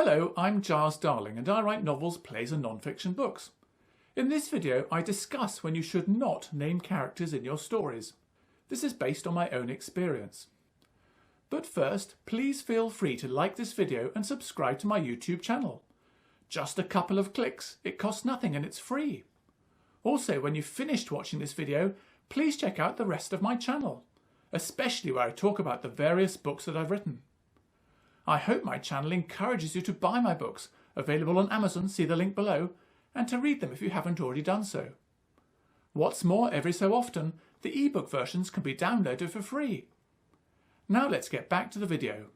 Hello, I'm Giles Darling and I write novels, plays and non-fiction books. In this video I discuss when you should not name characters in your stories. This is based on my own experience. But first, please feel free to like this video and subscribe to my YouTube channel. Just a couple of clicks, it costs nothing and it's free. Also, when you've finished watching this video, please check out the rest of my channel, especially where I talk about the various books that I've written. I hope my channel encourages you to buy my books, available on Amazon, see the link below, and to read them if you haven't already done so. What's more, every so often, the ebook versions can be downloaded for free. Now let's get back to the video.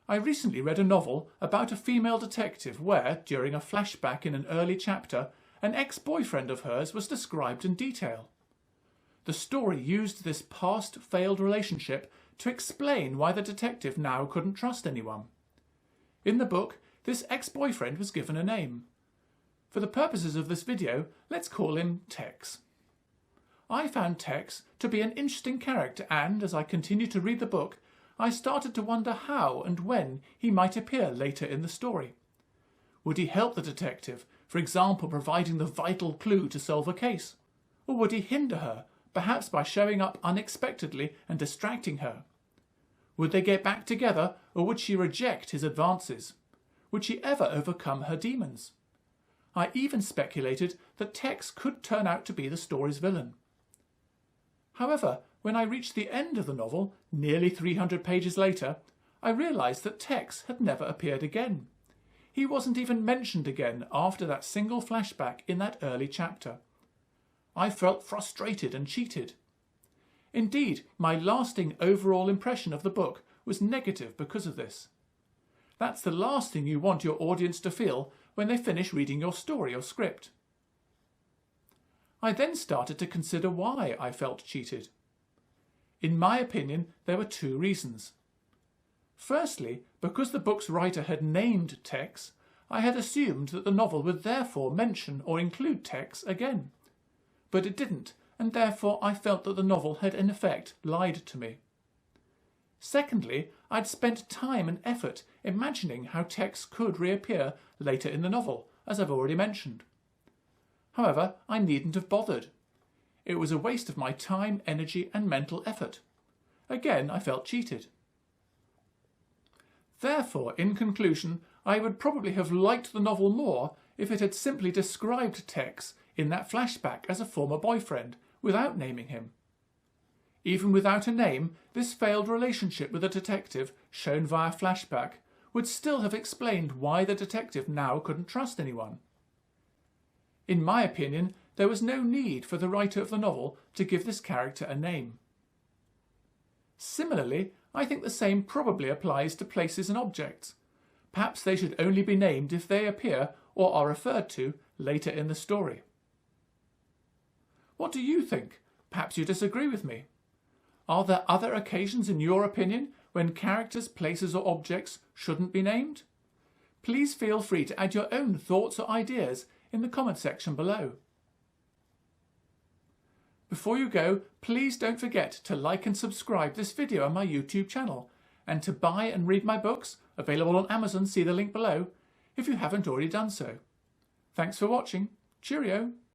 I recently read a novel about a female detective where, during a flashback in an early chapter, an ex-boyfriend of hers was described in detail. The story used this past failed relationship to explain why the detective now couldn't trust anyone. In the book, this ex-boyfriend was given a name. For the purposes of this video, let's call him Tex. I found Tex to be an interesting character and, as I continued to read the book, I started to wonder how and when he might appear later in the story. Would he help the detective, for example providing the vital clue to solve a case? Or would he hinder her, perhaps by showing up unexpectedly and distracting her? Would they get back together, or would she reject his advances? Would she ever overcome her demons? I even speculated that Tex could turn out to be the story's villain. However, when I reached the end of the novel, nearly 300 pages later, I realised that Tex had never appeared again. He wasn't even mentioned again after that single flashback in that early chapter. I felt frustrated and cheated. Indeed, my lasting overall impression of the book was negative because of this. That's the last thing you want your audience to feel when they finish reading your story or script. I then started to consider why I felt cheated. In my opinion, there were two reasons. Firstly, because the book's writer had named Tex, I had assumed that the novel would therefore mention or include Tex again. But it didn't, and therefore I felt that the novel had in effect lied to me. Secondly, I'd spent time and effort imagining how Tex could reappear later in the novel, as I've already mentioned. However, I needn't have bothered. It was a waste of my time, energy and mental effort. Again, I felt cheated. Therefore, in conclusion, I would probably have liked the novel more if it had simply described Tex in that flashback as a former boyfriend, without naming him. Even without a name, this failed relationship with a detective, shown via flashback, would still have explained why the detective now couldn't trust anyone. In my opinion, there was no need for the writer of the novel to give this character a name. Similarly, I think the same probably applies to places and objects. Perhaps they should only be named if they appear or are referred to later in the story. What do you think? Perhaps you disagree with me. Are there other occasions in your opinion when characters, places or objects shouldn't be named? Please feel free to add your own thoughts or ideas in the comment section below. Before you go, please don't forget to like and subscribe this video on my YouTube channel and to buy and read my books, available on Amazon, see the link below, if you haven't already done so. Thanks for watching. Cheerio!